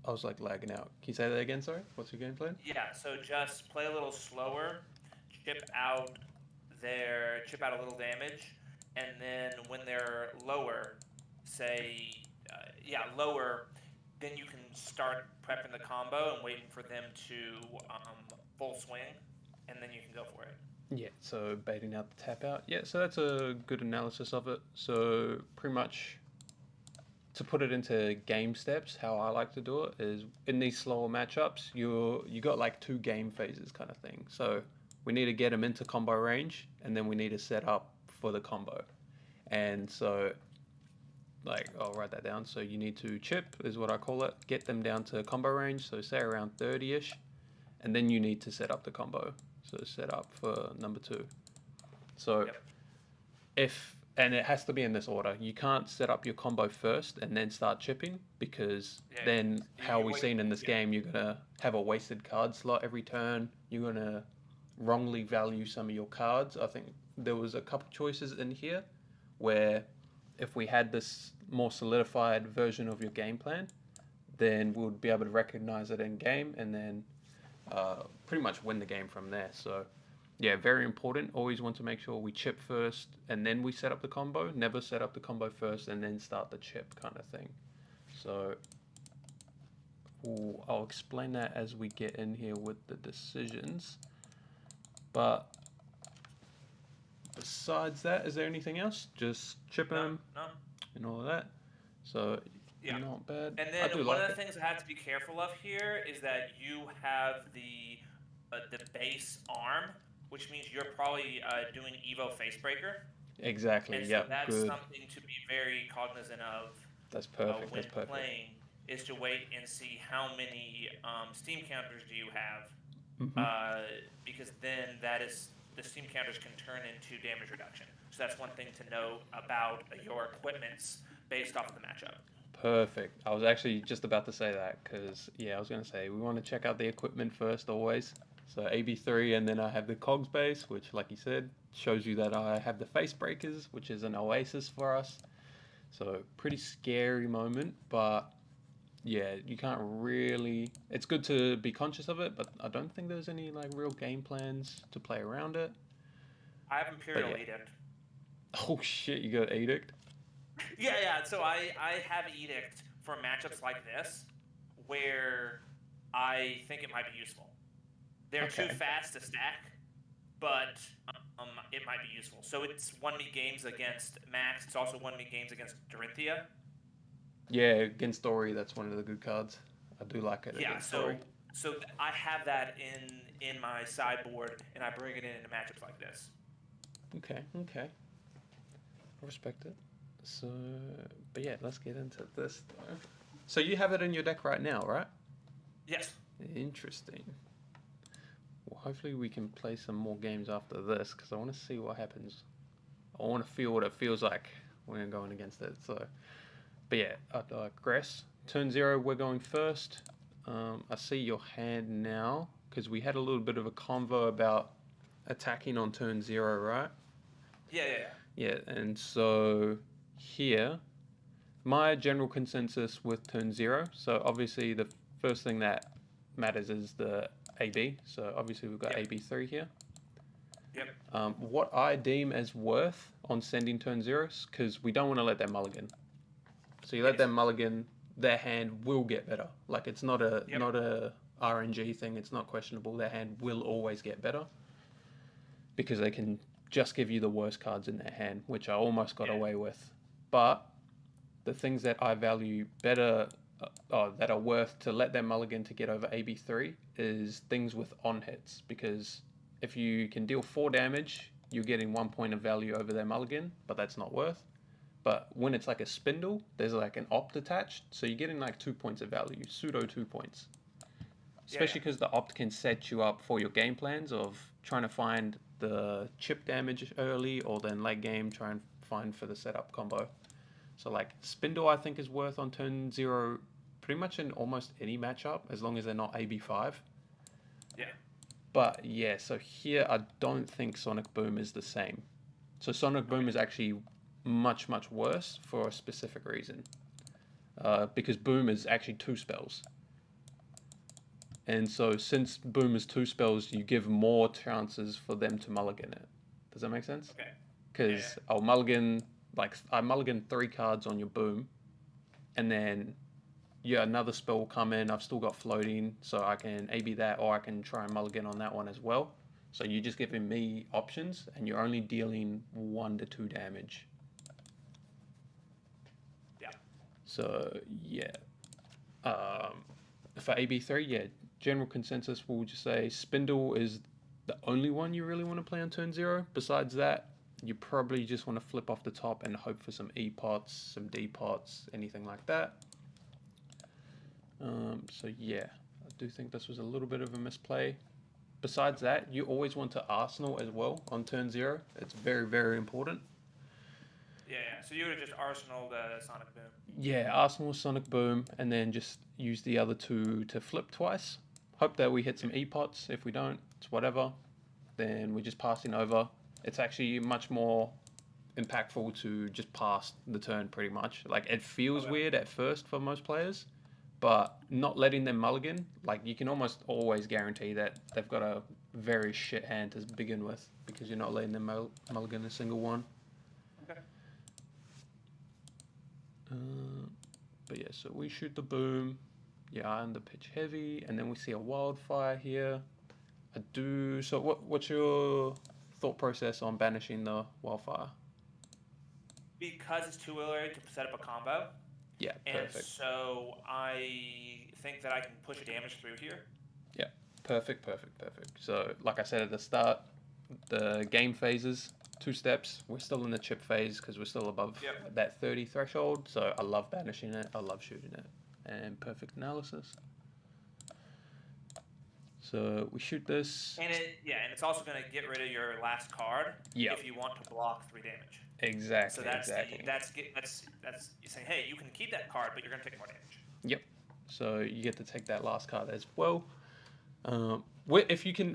I was like lagging out. Can you say that again? Sorry. What's your game plan? Yeah, so just play a little slower, chip out a little damage, and then when they're lower, lower, then you can start prepping the combo and waiting for them to full swing, and then you can go for it. Yeah. So baiting out the tap out. Yeah. So that's a good analysis of it. So pretty much to put it into game steps, how I like to do it is in these slower matchups, you got like two game phases kind of thing. So we need to get them into combo range, and then we need to set up for the combo. And so, like, I'll write that down. So you need to chip is what I call it. Get them down to combo range. So say around 30ish, and then you need to set up the combo. So set up for number two. So Yep. if and it has to be in this order. You can't set up your combo first and then start chipping because Yeah. then how You we've wait. seen in this Yeah. game, you're gonna have a wasted card slot every turn. You're gonna wrongly value some of your cards. I think there was a couple choices in here where if we had this more solidified version of your game plan, then we would be able to recognize it in game and then pretty much win the game from there. So, yeah, very important. Always want to make sure we chip first and then we set up the combo. Never set up the combo first and then start the chip kind of thing. So, I'll explain that as we get in here with the decisions. But besides that, is there anything else? Just chip No. them No. and all of that. So, Yeah. not bad. And I then do one of like the it. things I have to be careful of here is that you have the base arm, which means you're probably doing Evo Facebreaker. Exactly. And so Yep. that's Good. something to be very cognizant of That's perfect. That's when perfect. playing, is to wait and see how many Steam counters do you have, Mm-hmm. because then that is the Steam counters can turn into damage reduction. So that's one thing to know about your equipments based off of the matchup. Perfect. I was actually just about to say that because, yeah, I was going to say we want to check out the equipment first always. So AB3, and then I have the cogs base, which, like you said, shows you that I have the face breakers, which is an oasis for us. So, pretty scary moment, but yeah, you can't really. It's good to be conscious of it, but I don't think there's any like real game plans to play around it. I have But Imperial yeah. Edict. Oh shit, you got Edict? Yeah, yeah. So I have Edict for matchups like this where I think it might be useful. They're too Okay. fast to stack, but it might be useful. So it's won me games against Max. It's also won me games against Dorinthia. Yeah, against Story, that's one of the good cards. I do like it Yeah. against Story. So I have that in my sideboard, and I bring it in into matchups like this. Okay, okay. I respect it. So, but yeah, let's get into this though. So you have it in your deck right now, right? Yes. Interesting. Well, hopefully we can play some more games after this because I want to see what happens. I want to feel what it feels like when I'm going against it. So, but yeah, I digress. Turn zero, we're going first. I see your hand now because we had a little bit of a convo about attacking on turn zero, right? Yeah, yeah, yeah. Yeah, and so here, my general consensus with turn zero. So obviously the first thing that matters is the AB. So obviously we've got Yep. AB3 here. Yep. What I deem as worth on sending turn zeros, because we don't want to let them mulligan. So you let Yes. them mulligan, their hand will get better. Like it's not a Yep. not a RNG thing. It's not questionable. Their hand will always get better because they can just give you the worst cards in their hand, which I almost got Yeah. away with. But the things that I value better, that are worth to let them mulligan to get over AB3 is things with on hits. Because if you can deal 4 damage, you're getting 1 point of value over their mulligan, but that's not worth. But when it's like a spindle, there's like an opt attached, so you're getting like 2 points of value, pseudo 2 points. Yeah, yeah. Especially because the opt can set you up for your game plans of trying to find the chip damage early or then late game try and find for the setup combo. So like Spindle, I think is worth on turn zero, pretty much in almost any matchup as long as they're not AB5. Yeah. But yeah, so here I don't think Sonic Boom is the same. So Sonic Boom Okay. is actually much worse for a specific reason. Because Boom is actually 2 spells. And so since Boom is 2 spells, you give more chances for them to mulligan it. Does that make sense? Okay. Because I'll mulligan, like, I mulligan 3 cards on your Boom, and then, yeah, another spell will come in. I've still got floating, so I can AB that, or I can try and mulligan on that one as well. So you're just giving me options, and you're only dealing 1 to 2 damage. Yeah. So, yeah. For AB3, yeah, general consensus will just say Spindle is the only one you really want to play on turn 0. Besides that, you probably just want to flip off the top and hope for some E pots, some D pots, anything like that. So yeah, I do think this was a little bit of a misplay. Besides that, you always want to Arsenal as well on turn 0. It's very, very important. Yeah. So you would have just Arsenal the Sonic Boom. Yeah, Arsenal, Sonic Boom, and then just use the other 2 to flip twice. Hope that we hit some E-pots. If we don't, it's whatever. Then we're just passing over. It's actually much more impactful to just pass the turn pretty much. Like, it feels weird at first for most players, but not letting them mulligan, like, you can almost always guarantee that they've got a very shit hand to begin with because you're not letting them mulligan a single one. Okay. But yeah, so we shoot the Boom. Yeah, I'm the pitch heavy, and then we see a Wildfire here. So what's your thought process on banishing the Wildfire? Because it's too early to set up a combo. Yeah, perfect. And so I think that I can push a damage through here. Yeah, perfect. So, like I said at the start, the game phases, 2 steps. We're still in the chip phase because we're still above that 30 threshold. So I love banishing it. I love shooting it. And perfect analysis. So we shoot this. And it's also going to get rid of your last card if you want to block 3 damage. Exactly. So that's that's you saying, hey, you can keep that card, but you're going to take more damage. Yep. So you get to take that last card as well. If you can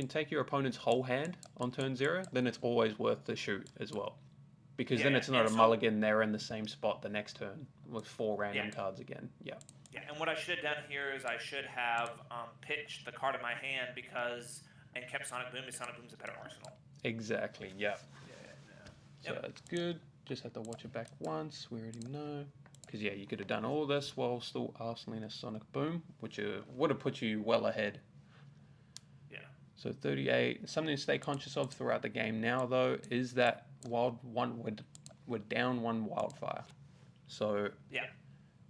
take your opponent's whole hand on turn 0, then it's always worth the shoot as well, because then it's not a mulligan. They're in the same spot the next turn with 4 random cards again. Yeah. Yeah, and what I should have done here is I should have pitched the card in my hand and kept Sonic Boom, because Sonic Boom's a better arsenal. Exactly. Yeah. So that's good. Just have to watch it back once. We already know. Because, yeah, you could have done all this while still arsenaling a Sonic Boom, which would have put you well ahead. Yeah. So 38. Something to stay conscious of throughout the game now, though, is that we're down 1 Wildfire. So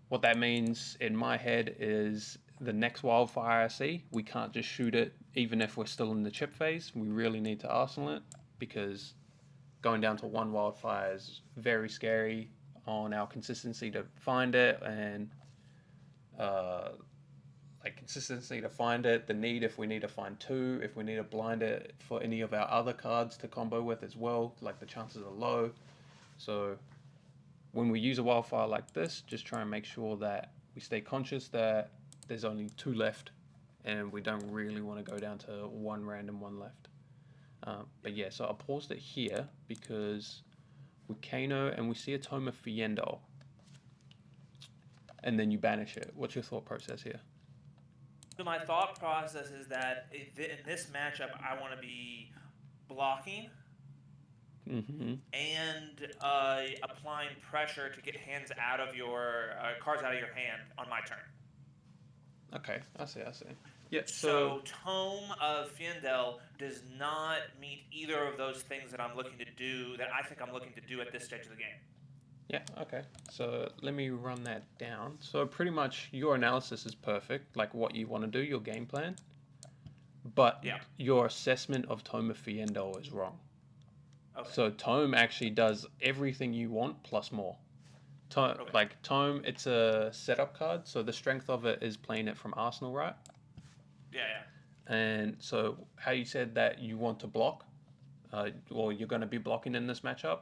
what that means in my head is the next Wildfire I see, we can't just shoot it even if we're still in the chip phase. We really need to arsenal it, because going down to 1 Wildfire is very scary on our consistency to find it, and the need if we need to find 2, if we need to blind it for any of our other cards to combo with as well, like the chances are low. So when we use a Wildfire like this, just try and make sure that we stay conscious that there's only 2 left, and we don't really want to go down to 1 random 1 left. But yeah, so I paused it here because with Kano and we see a Tome of Fiendel, and then you banish it. What's your thought process here? So my thought process is that in this matchup, I want to be blocking and applying pressure to get hands out of your cards out of your hand on my turn. Okay, I see. Yeah. So Tome of Fiendel does not meet either of those things that I'm looking to do, that I think I'm looking to do at this stage of the game. Yeah, okay. So let me run that down. So pretty much your analysis is perfect, like what you want to do, your game plan. But your assessment of Tome of Fiendel is wrong. Okay. So Tome actually does everything you want plus more. Like Tome, it's a setup card, so the strength of it is playing it from Arsenal, right? Yeah. And so how you said that you want to block, or you're going to be blocking in this matchup,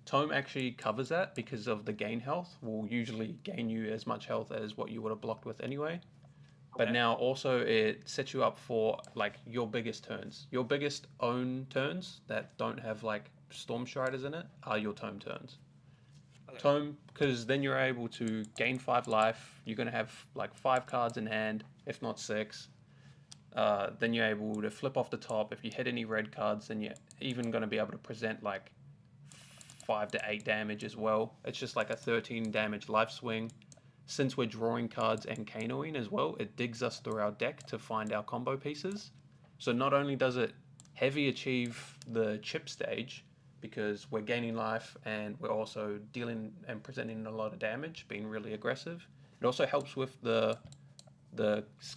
Tome actually covers that because of the gain health. Will usually gain you as much health as what you would have blocked with anyway. Okay. But now also it sets you up for like your biggest turns. Your biggest own turns that don't have like Storm Striders in it are your Tome turns. Okay. Tome, because then you're able to gain 5 life. You're going to have like 5 cards in hand, if not 6. then you're able to flip off the top. If you hit any red cards, then you're even going to be able to present like 5 to 8 damage as well. It's just like a 13 damage life swing. Since we're drawing cards and Kanoing as well, it digs us through our deck to find our combo pieces. So not only does it heavy achieve the chip stage, because we're gaining life and we're also dealing and presenting a lot of damage, being really aggressive. It also helps with the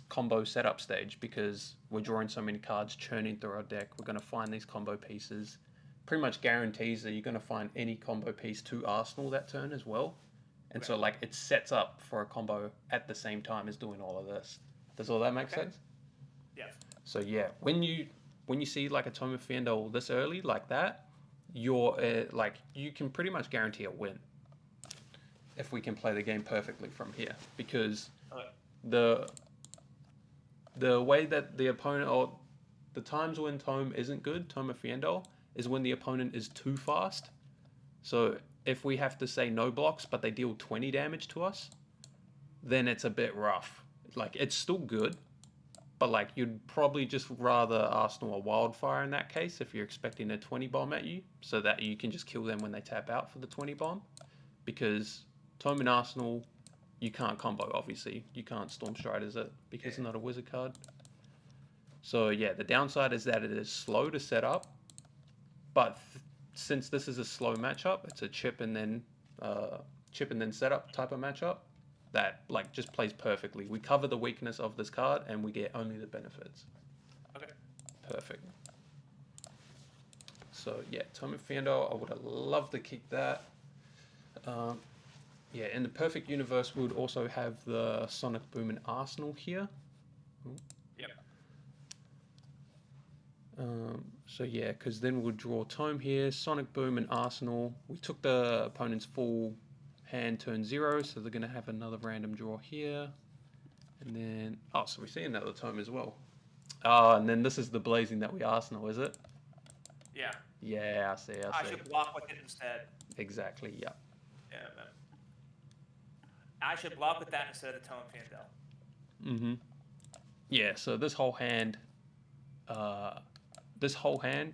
combo setup stage, because we're drawing so many cards, churning through our deck. We're going to find these combo pieces. Pretty much guarantees that you're going to find any combo piece to Arsenal that turn as well. And so like it sets up for a combo at the same time as doing all of this. Does all that make sense? Yes. So yeah, when you see like a Tome of Fiendel this early like that, you're like you can pretty much guarantee a win if we can play the game perfectly from here, because the way that the opponent, or the times when Tome isn't good, Tome of Fiendel, is when the opponent is too fast. So if we have to say no blocks but they deal 20 damage to us, then it's a bit rough. Like it's still good, but like you'd probably just rather Arsenal a Wildfire in that case if you're expecting a 20 bomb at you, so that you can just kill them when they tap out for the 20 bomb. Because Tome and Arsenal, you can't combo, obviously. You can't Storm Striders it because it's not a wizard card. So yeah, the downside is that it is slow to set up, but since this is a slow matchup, it's a chip and then setup type of matchup, that like just plays perfectly. We cover the weakness of this card and we get only the benefits. Okay. Perfect. So yeah, Tome of Fiendel, I would have loved to keep that. Yeah, in the perfect universe, we would also have the Sonic Boom and Arsenal here. Yep. So yeah, because then we'll draw Tome here, Sonic Boom and Arsenal. We took the opponent's full hand turn 0, so they're going to have another random draw here. And then, oh, so we see another Tome as well. And then this is the Blazing that we Arsenal, is it? Yeah. Yeah, I see. I should block with it instead. Exactly, yeah. Yeah, man. I should block with that instead of the Tome Fiendel. Mm-hmm. Yeah, so this whole hand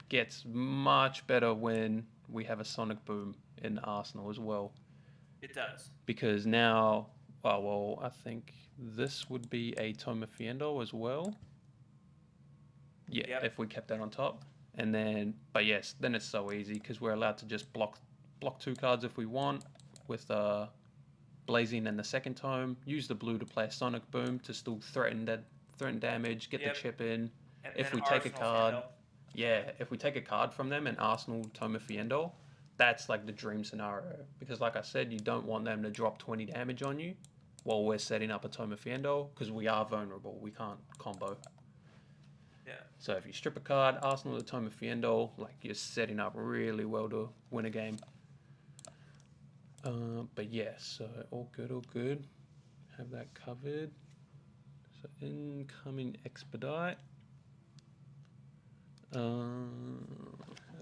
gets much better when we have a Sonic Boom in Arsenal as well. It does. Because now, well, I think this would be a Tome of Fiendel as well. Yeah, yep. If we kept that on top. And then, but yes, then it's so easy because we're allowed to just block 2 cards if we want with Blazing and the second Tome. Use the blue to play a Sonic Boom to still threaten damage, get the chip in. And if we take a card, if we take a card from them and Arsenal Tome of Fiendel, that's like the dream scenario. Because like I said, you don't want them to drop 20 damage on you while we're setting up a Tome of Fiendel, because we are vulnerable. We can't combo. Yeah. So if you strip a card, Arsenal the Tome of Fiendel, like you're setting up really well to win a game. But yeah, so all good. Have that covered. So incoming expedite. How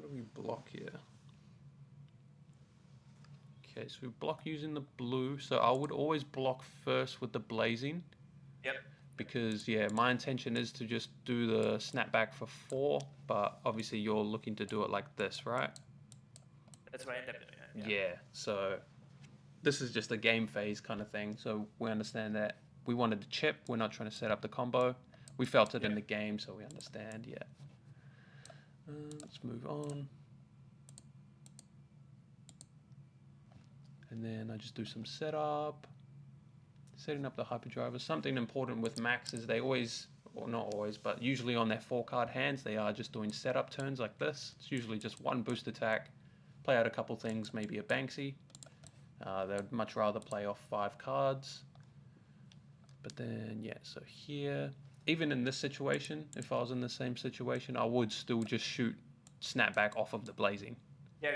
do we block here? Okay, so we block using the blue. So I would always block first with the Blazing. Yep. Because, yeah, my intention is to just do the snapback for 4, but obviously you're looking to do it like this, right? That's what I end up doing. Yeah, so this is just a game phase kind of thing. So we understand that we wanted the chip. We're not trying to set up the combo. We felt it in the game, so we understand, yeah. Let's move on. And then I just do some setup. Setting up the hyperdriver. Something important with Max is they always, or not always, but usually on their 4-card hands, they are just doing setup turns like this. It's usually just one boost attack, play out a couple things, maybe a Banksy. They'd much rather play off 5 cards. But then, yeah, so here, even in this situation, if I was in the same situation, I would still just shoot snapback off of the Blazing. Yeah,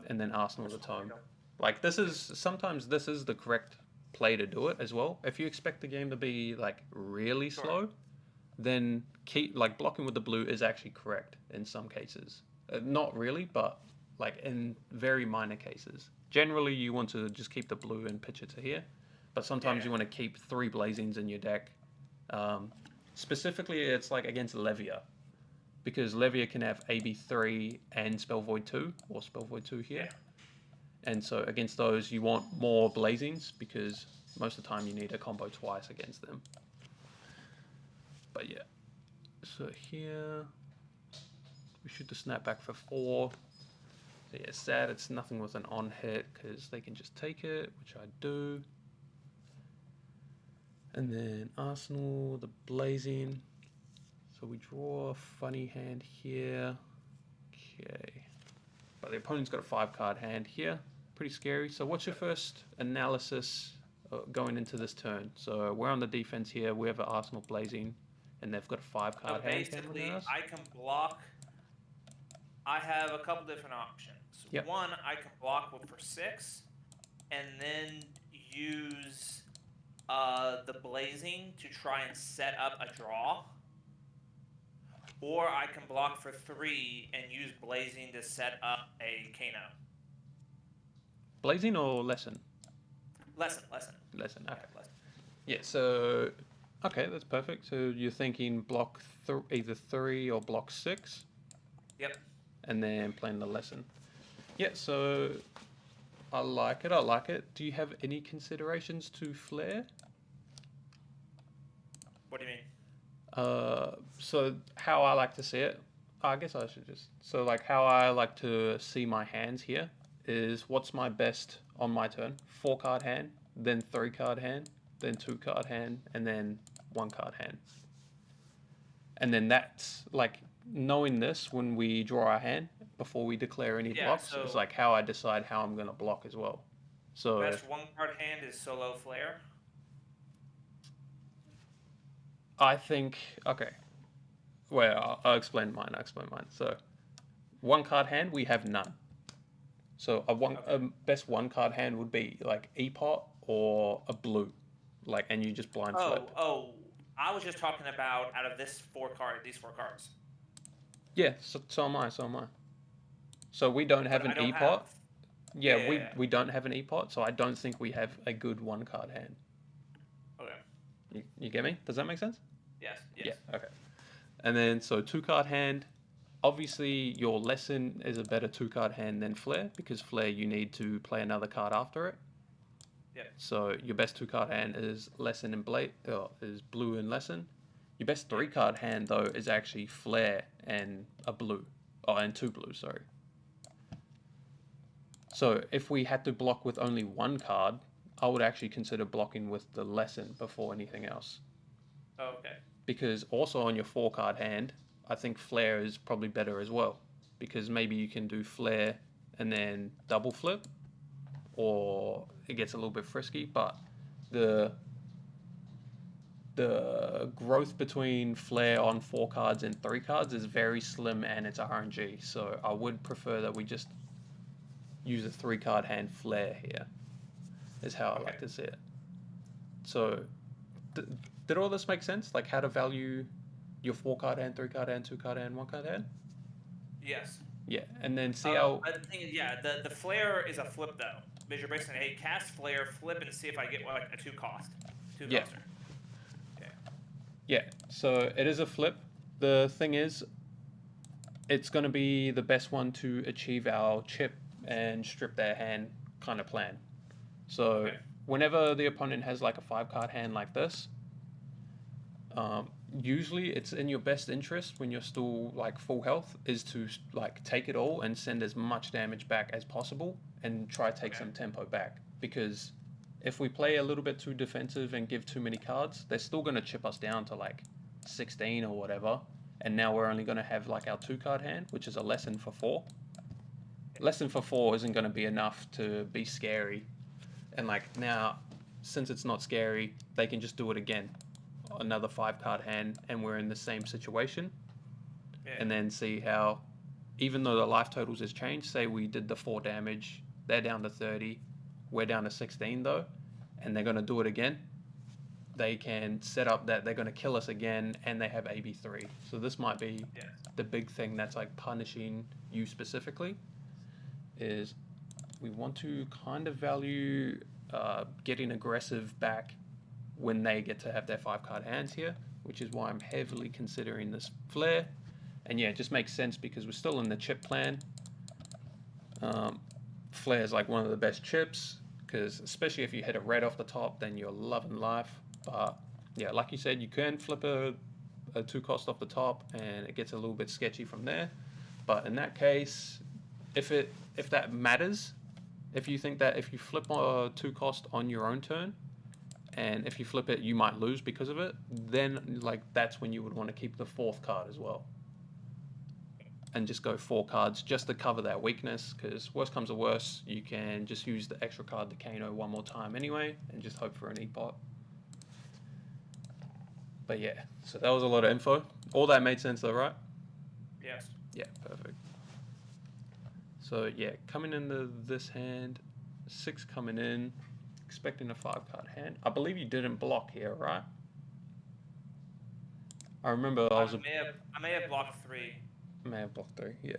and then Arsenal the Tome. Like sometimes this is the correct play to do it as well. If you expect the game to be like really slow, then blocking with the blue is actually correct in some cases. Not really, but like in very minor cases. Generally, you want to just keep the blue and pitch it to here, but sometimes you want to keep 3 Blazings in your deck, Specifically, it's like against Levia, because Levia can have AB3 and Spell Void 2, or Spell Void 2 here. Yeah. And so against those, you want more Blazings, because most of the time you need a combo twice against them. But yeah, so here we shoot the snapback for 4. So yeah, sad it's nothing with an on hit, because they can just take it, which I do. And then Arsenal, the Blazing. So we draw a funny hand here. Okay. But the opponent's got a 5-card hand here. Pretty scary. So what's your first analysis going into this turn? So we're on the defense here. We have an Arsenal Blazing, and they've got a 5-card hand. Basically, I can block. I have a couple different options. Yep. One, I can block for 6, and then use the Blazing to try and set up a draw. Or I can block for 3 and use Blazing to set up a Kano. Blazing or Lesson? Lesson. Okay. Yeah, lesson. Yeah, so... Okay, that's perfect. So you're thinking block either 3 or block 6? Yep. And then playing the Lesson. Yeah, so... I like it. Do you have any considerations to Flare? What do you mean? So how I like to see it, I guess I should just... So like how I like to see my hands here is what's my best on my turn. 4-card hand, then 3-card hand, then 2-card hand, and then 1-card hand. And then that's like knowing this when we draw our hand before we declare any blocks is like how I decide how I'm going to block as well. So best 1-card hand is solo Flare. I think, okay. Well, I'll explain mine. So 1-card hand, we have none. So a best 1-card hand would be like E-Pot or a blue. Like, and you just blind flip. Oh, I was just talking about out of these 4 cards. Yeah, so am I. So we don't have an E-Pot. Yeah, we don't have an E-Pot, so I don't think we have a good 1-card hand. Okay. You get me? Does that make sense? Yes. Yeah, okay. And then, so 2-card hand. Obviously, your Lesson is a better 2-card hand than Flare, because Flare, you need to play another card after it. Yeah. So your best 2-card hand is Lesson and is Blue and Lesson. Your best 3-card hand, though, is actually Flare and a blue. Oh, and 2 blues, sorry. So if we had to block with only 1 card, I would actually consider blocking with the Lesson before anything else. Oh, okay. Because also on your 4-card hand, I think Flare is probably better as well. Because maybe you can do Flare and then double flip, or it gets a little bit frisky, but the growth between Flare on 4 cards and 3 cards is very slim, and it's RNG. So I would prefer that we just use a 3-card hand Flare here, is how I like to see it. So did all this make sense? Like how to value your 4-card hand, 3-card hand, 2-card hand, 1-card hand? Yes. Yeah, and then see how... But the thing is, the Flare is a flip, though. Because you're basically, hey, cast Flare, flip, and see if I get, like, a 2-cost. 2-coster. Okay. Yeah, so it is a flip. The thing is, it's going to be the best one to achieve our chip and strip their hand kind of plan. So whenever the opponent has, like, a 5-card hand like this, usually it's in your best interest when you're still like full health is to like take it all and send as much damage back as possible and try to take some tempo back, because if we play a little bit too defensive and give too many cards, they're still going to chip us down to like 16 or whatever, and now we're only going to have like our 2-card hand, which is a Lesson for 4. Lesson for 4 isn't going to be enough to be scary, and like now since it's not scary, they can just do it again, another 5-card hand, and we're in the same situation. And then see how, even though the life totals has changed, say we did the 4 damage, they're down to 30, we're down to 16 though, and they're going to do it again, they can set up that they're going to kill us again, and they have AB3. So this might be the big thing that's like punishing you specifically, is we want to kind of value getting aggressive back when they get to have their 5-card hands here, which is why I'm heavily considering this flare. And yeah, it just makes sense because we're still in the chip plan. Flare is like one of the best chips, because especially if you hit a red off the top, then you're loving life. But yeah, like you said, you can flip a 2-cost off the top, and it gets a little bit sketchy from there. But in that case, if that matters, if you think that if you flip a 2-cost on your own turn, and if you flip it, you might lose because of it, then like that's when you would want to keep the 4th card as well. And just go 4 cards just to cover that weakness, because worst comes to worst, you can just use the extra card, the Kano, one more time anyway, and just hope for an E-pot. But yeah, so that was a lot of info. All that made sense though, right? Yes. Yeah, perfect. So yeah, coming into this hand, 6 coming in, expecting a 5-card hand. I believe you didn't block here, right? I remember I may have blocked 3. I may have blocked 3, yeah.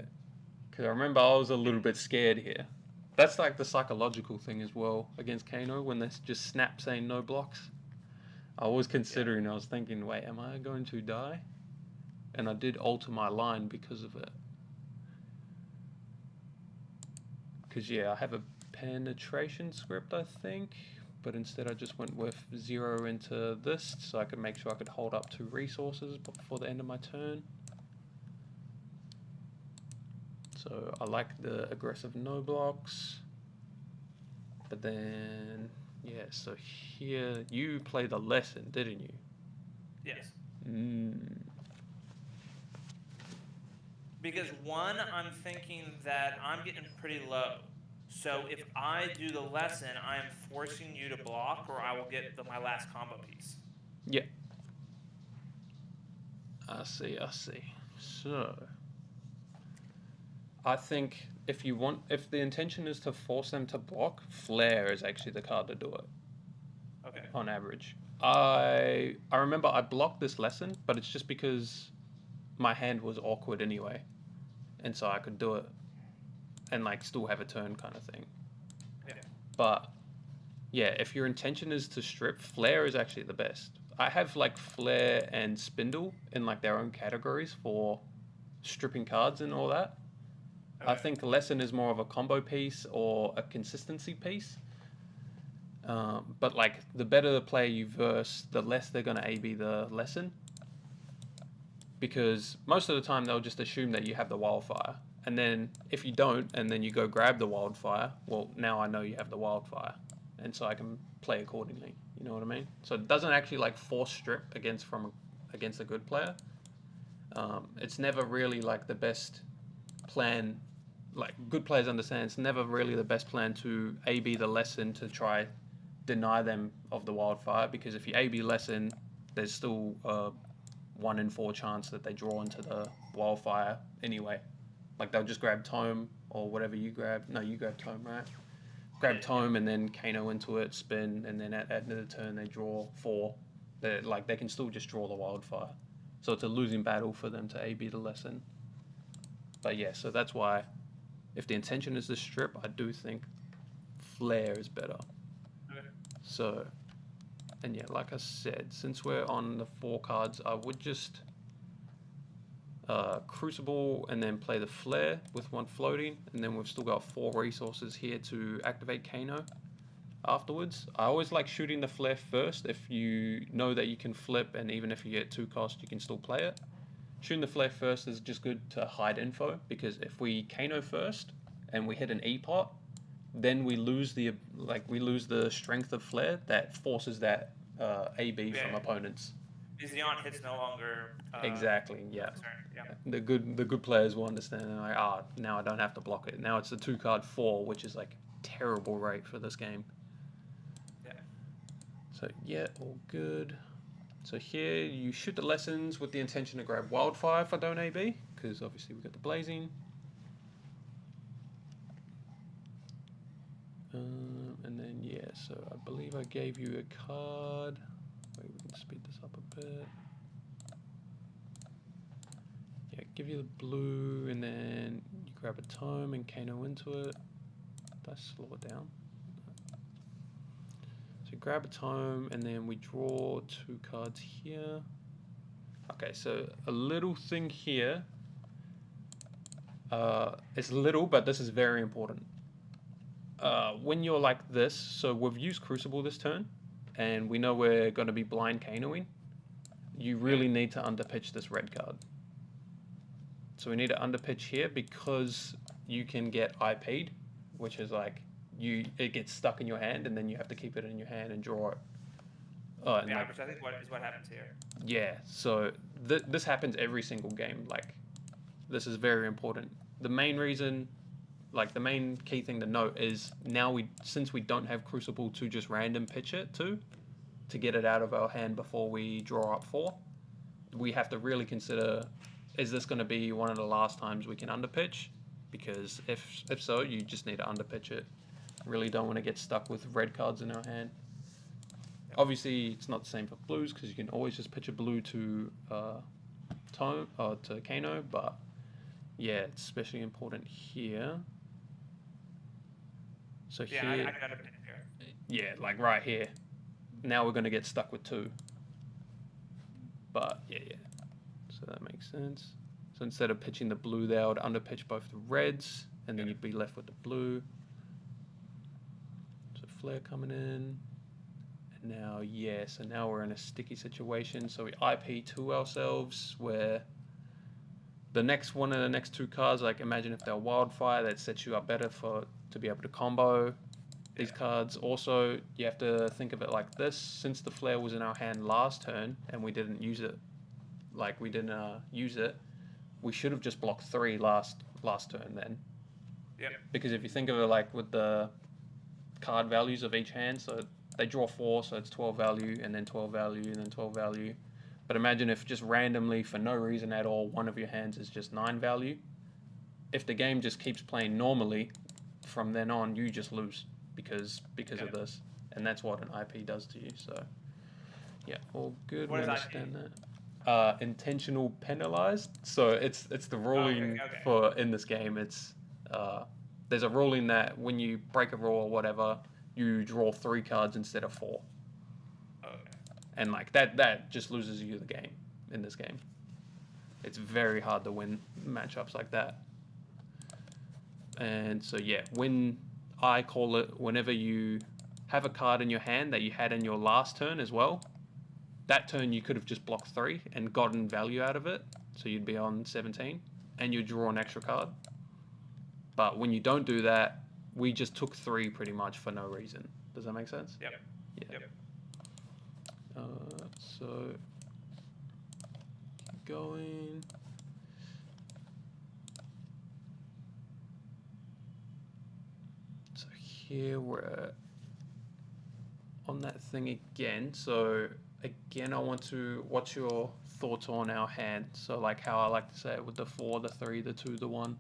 Because I remember I was a little bit scared here. That's like the psychological thing as well against Kano, when they just snap saying no blocks. I was considering, I was thinking, wait, am I going to die? And I did alter my line because of it. Because yeah, I have a penetration script, I think, but instead I just went with 0 into this so I could make sure I could hold up 2 resources before the end of my turn. So I like the aggressive no blocks. But then, yeah, so here you played the lesson, didn't you? Yes. Because Because one, I'm thinking that I'm getting pretty low. So if I do the lesson, I am forcing you to block, or I will get my last combo piece. Yeah. I see. So I think if the intention is to force them to block, Flare is actually the card to do it. Okay. On average. I remember I blocked this lesson, but it's just because my hand was awkward anyway. And so I could do it and like still have a turn kind of thing. Yeah. But yeah, if your intention is to strip, Flare is actually the best. I have like Flare and Spindle in like their own categories for stripping cards and all that. Okay. I think Lesson is more of a combo piece or a consistency piece. But like the better the player you verse, the less they're going to AB the lesson. Because most of the time they'll just assume that you have the wildfire. And then if you don't, and then you go grab the wildfire, well, now I know you have the wildfire. And so I can play accordingly. You know what I mean? So it doesn't actually like force strip against a good player. It's never really like the best plan. Like good players understand it's never really the best plan to AB the lesson to try deny them of the wildfire, because if you AB lesson, there's still a 1 in 4 chance that they draw into the wildfire anyway. Like they'll just grab Tome or whatever you grab. No, you grab Tome, right? Grab Tome and then Kano into it, spin, and then at the end of the turn they draw 4. They can still just draw the wildfire. So it's a losing battle for them to AB the lesson. But yeah, so that's why if the intention is to strip, I do think Flare is better. Okay. So, and yeah, like I said, since we're on the 4 cards, I would just Crucible and then play the Flare with 1 floating, and then we've still got 4 resources here to activate Kano afterwards. I always like shooting the Flare first if you know that you can flip, and even if you get 2 cost, you can still play it. Shooting the Flare first is just good to hide info, because if we Kano first and we hit an E-pot, then we lose the strength of Flare that forces that AB from opponents. Because the on hit's no longer Exactly. Yeah. Yeah. The good players will understand. And like, now I don't have to block it. Now it's a 2-card 4, which is like terrible rate for this game. Yeah. So yeah, all good. So here you shoot the lessons with the intention to grab Wildfire if I don't AB, because obviously we got the Blazing. And then yeah, so I believe I gave you a card. Wait, we can speed this up a bit. Yeah, give you the blue, and then you grab a Tome and Kano into it. Did I slow it down? So grab a Tome, and then we draw 2 cards here. Okay, so a little thing here. It's little, but this is very important. When you're like this, so we've used Crucible this turn, and we know we're going to be blind Kanoing. You really need to underpitch this red card. So we need to underpitch here because you can get IP'd, which is like it gets stuck in your hand, and then you have to keep it in your hand and draw it. And Yeah, like, which I think what happens here. yeah, so this happens every single game. Like, this is very important. The main reason, like the main key thing to note is now since we don't have Crucible to just random pitch it to get it out of our hand before we draw up 4, we have to really consider, is this going to be one of the last times we can underpitch? Because if so, you just need to underpitch it. Really don't want to get stuck with red cards in our hand. Obviously, it's not the same for blues because you can always just pitch a blue to Tone or to Kano, but yeah, it's especially important here. So Yeah, here, I can underpin here. yeah, like right here. Now we're going to get stuck with 2. But yeah. So that makes sense. So instead of pitching the blue there, I would underpitch both the reds, and then you'd be left with the blue. So flare coming in. And now, yeah, so now we're in a sticky situation. So we IP2 ourselves, where the next one of the next 2 cards, like imagine if they're Wildfire, that sets you up better to be able to combo these cards. Also, you have to think of it like this. Since the flare was in our hand last turn, and we didn't use it, we should have just blocked 3 last turn then. Yep. Because if you think of it like with the card values of each hand, so they draw 4, so it's 12 value, and then 12 value, and then 12 value. But imagine if just randomly, for no reason at all, one of your hands is just 9 value. If the game just keeps playing normally, from then on, you just lose because of this. And that's what an IP does to you. So, yeah, all good. What We is understand that. Intentional penalized. So it's the ruling for in this game. It's there's a ruling that when you break a rule or whatever, you draw 3 cards instead of 4. Okay. And like that just loses you the game in this game. It's very hard to win matchups like that. And so yeah, when I call it, whenever you have a card in your hand that you had in your last turn as well, that turn you could have just blocked 3 and gotten value out of it, so you'd be on 17, and you'd draw an extra card. But when you don't do that, we just took 3 pretty much for no reason. Does that make sense? Yep. Yeah. Yep. So keep going. So here we're on that thing again. So again, what's your thoughts on our hand? So like how I like to say it with the 4, the 3, the 2, the 1.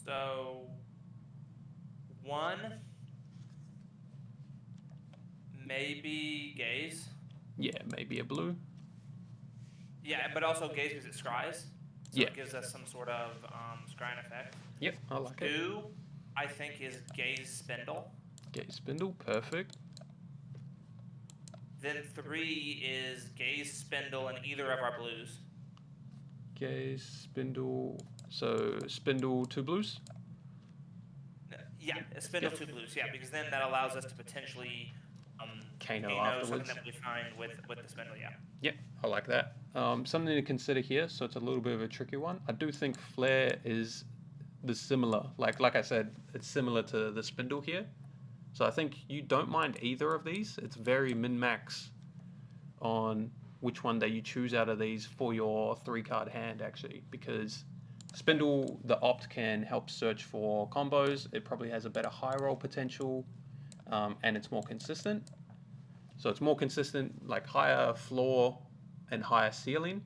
So 1, maybe gaze. Yeah, maybe a blue. Yeah, but also gaze because it scries. So Yeah. it gives us some sort of scrying effect. Yep, I like it. 2, I think, is gaze spindle. Gaze spindle, perfect. Then 3 is gaze spindle and either of our blues. Gaze spindle. So spindle 2 blues. Yeah, a spindle 2 blues. Yeah, because then that allows us to potentially Kano something afterwards. that we find with the spindle. Yeah. Yep, I like that. Something to consider here, so it's a little bit of a tricky one. I do think flare is similar. Like I said, it's similar to the spindle here. So I think you don't mind either of these. It's very min-max on which one that you choose out of these for your 3-card hand, actually, because spindle, the opt can help search for combos. It probably has a better high roll potential, and it's more consistent. So it's more consistent, like higher floor and higher ceiling,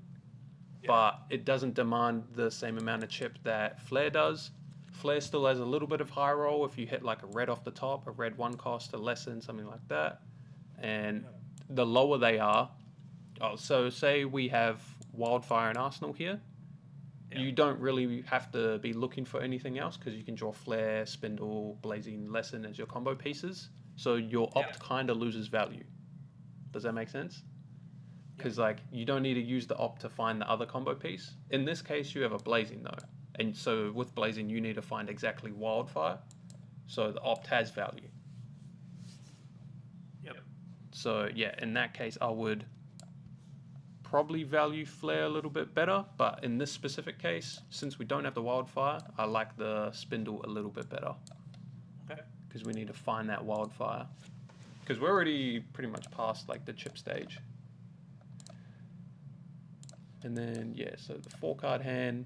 but it doesn't demand the same amount of chip that flare does. Flare still has a little bit of high roll if you hit like a red off the top, a red 1 cost, a lesson, something like that. And the lower they are, so say we have Wildfire and Arsenal here, you don't really have to be looking for anything else because you can draw Flare, Spindle, Blazing Lesson as your combo pieces. So your opt kind of loses value. Does that make sense? because like you don't need to use the opt to find the other combo piece. In this case, you have a blazing though, and so with blazing, you need to find exactly wildfire. So the opt has value. Yep. So yeah, in that case, I would probably value flare a little bit better, but in this specific case, since we don't have the wildfire, I like the spindle a little bit better. Okay. Because we need to find that wildfire. Because we're already pretty much past like the chip stage. And then yeah, so the 4-card hand,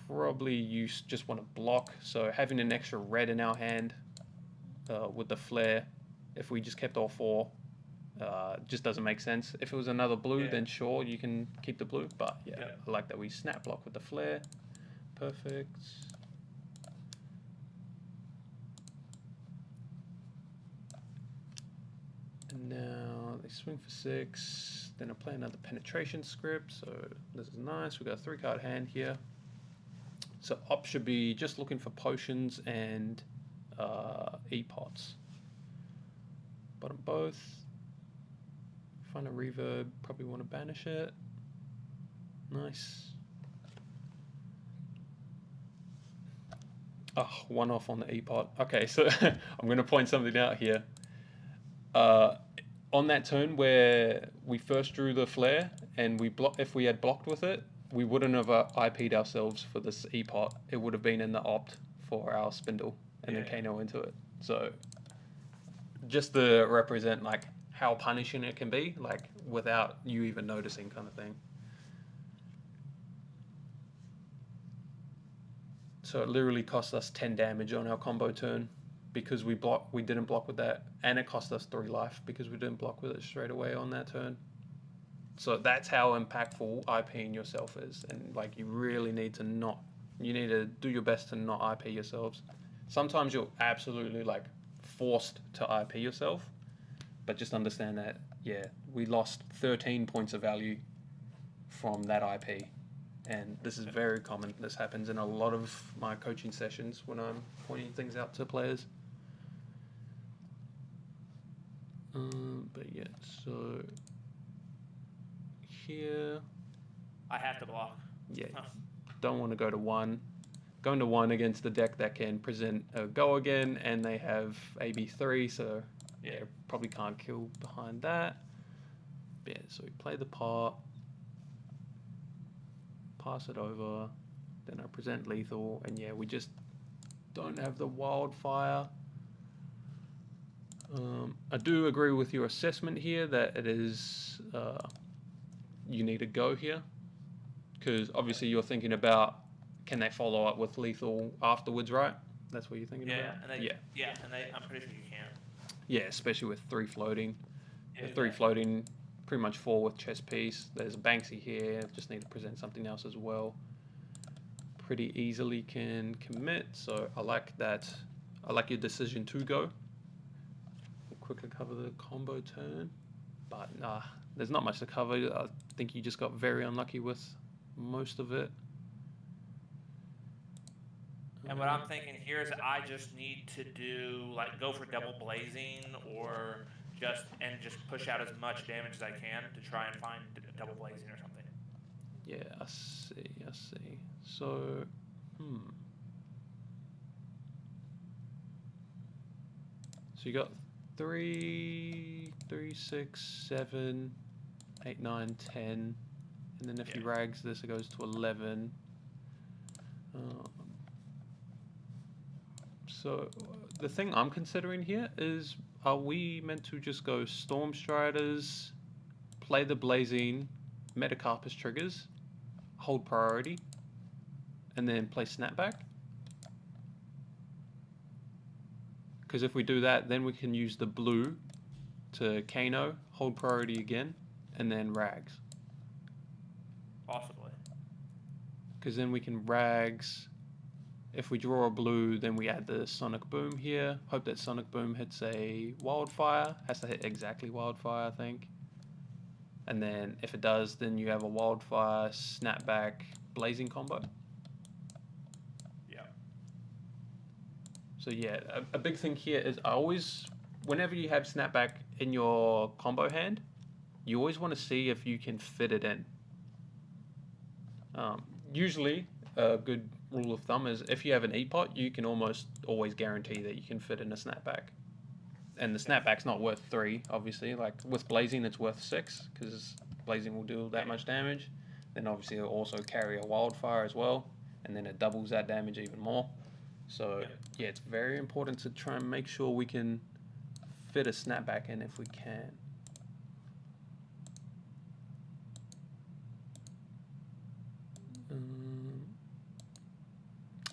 probably you just want to block. So having an extra red in our hand with the flare, if we just kept all 4, just doesn't make sense. If it was another blue, then sure, you can keep the blue. But yeah, I like that we snap block with the flare. Perfect. And now they swing for 6. Then I play another penetration script. So this is nice. We got a 3-card hand here. So op should be just looking for potions and E-pots. Bottom both. Find a reverb, probably want to banish it. Nice. Oh, 1 off on the E-pot. Okay, so I'm going to point something out here. On that turn where we first drew the flare and if we had blocked with it, we wouldn't have IP'd ourselves for this E-pot. It would have been in the opt for our spindle and then Kano into it. So just to represent like how punishing it can be, like without you even noticing, kind of thing. So it literally cost us 10 damage on our combo turn because we didn't block with that, and it cost us 3 life because we didn't block with it straight away on that turn. So that's how impactful IPing yourself is, and like you really need to do your best to not IP yourselves. Sometimes you're absolutely like forced to IP yourself, but just understand that, yeah, we lost 13 points of value from that IP. And this is very common. This happens in a lot of my coaching sessions when I'm pointing things out to players. But yeah, so here... I have to block. Yeah, don't want to go to 1. Going to 1 against the deck that can present a go again, and they have AB3, so yeah, probably can't kill behind that. But yeah, so we play the pot, pass it over, then I present lethal, and yeah, we just don't have the wildfire. I do agree with your assessment here that it is you need to go here, because obviously you're thinking about can they follow up with lethal afterwards, right? That's what you're thinking about? I'm pretty sure you can. Yeah, especially with 3 floating. 3 floating, pretty much 4 with chess piece. There's Banksy here, just need to present something else as well. Pretty easily can commit, so I like that. I like your decision to go. We'll quickly cover the combo turn, but there's not much to cover. I think you just got very unlucky with most of it. And what I'm thinking here is I just need to go for double blazing or just push out as much damage as I can to try and find double blazing or something. Yeah, I see. So, So you got 3, 6, 7, 8, 9, 10, and then if you rags this, it goes to 11. So the thing I'm considering here is, are we meant to just go Storm Striders, play the Blazing, Metacarpus triggers, hold priority, and then play Snapback? Because if we do that, then we can use the blue to Kano, hold priority again, and then rags. Possibly. Because then we can rags. If we draw a blue, then we add the Sonic Boom here. Hope that Sonic Boom hits a Wildfire. Has to hit exactly Wildfire, I think. And then if it does, then you have a Wildfire, Snapback, Blazing combo. Yeah. So yeah, a big thing here is whenever you have Snapback in your combo hand, you always want to see if you can fit it in. Usually, a good rule of thumb is if you have an E-pot, you can almost always guarantee that you can fit in a snapback. And the snapback's not worth 3, obviously. Like with blazing, it's worth 6 because blazing will do that much damage. Then obviously it'll also carry a wildfire as well, and then it doubles that damage even more. So yeah, it's very important to try and make sure we can fit a snapback in if we can.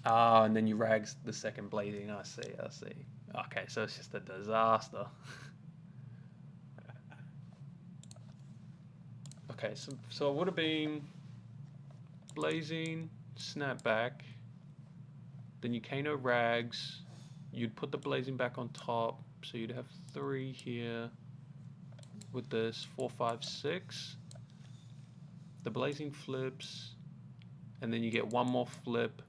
And then you rags the second blazing. I see. Okay, so it's just a disaster. Okay, so it would have been blazing, snapback, then you Kano rags, you'd put the blazing back on top, so you'd have 3 here with this 4, 5, 6. The blazing flips, and then you get one more flip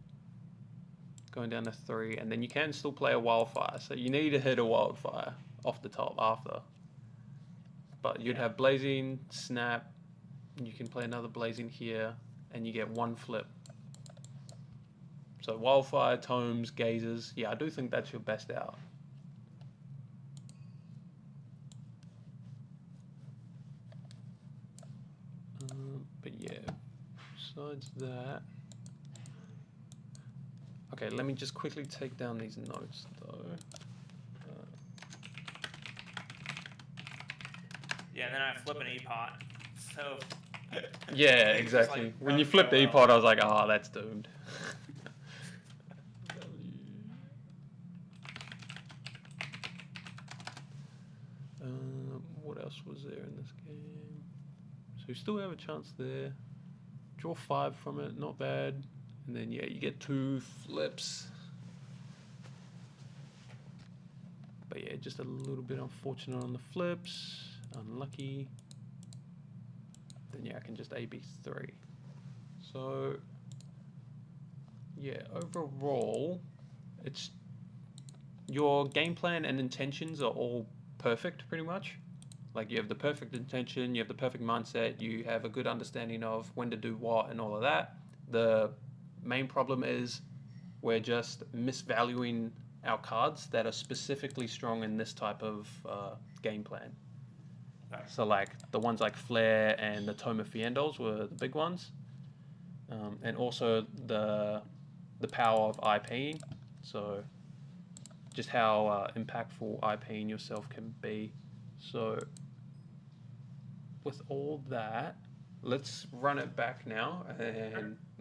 going down to 3, and then you can still play a wildfire, so you need to hit a wildfire off the top after. But you'd have blazing, snap, you can play another blazing here, and you get 1 flip. So wildfire, tomes, gazers, yeah, I do think that's your best out. But yeah, besides that, okay, let me just quickly take down these notes though. Yeah, and then I flip an E-pot. So yeah, exactly. Like, when you flip the E-pot, I was like, oh, that's doomed. What else was there in this game? So you still have a chance there. Draw 5 from it, not bad. And then yeah, you get 2 flips. But yeah, just a little bit unfortunate on the flips. Unlucky. Then yeah, I can just AB3. So yeah, overall, it's your game plan and intentions are all perfect pretty much. Like you have the perfect intention, you have the perfect mindset, you have a good understanding of when to do what and all of that. The main problem is we're just misvaluing our cards that are specifically strong in this type of game plan. So like the ones like Flare and the Tome of Fiendols were the big ones. And also the power of IPing. So just how impactful IPing yourself can be. So with all that, let's run it back now and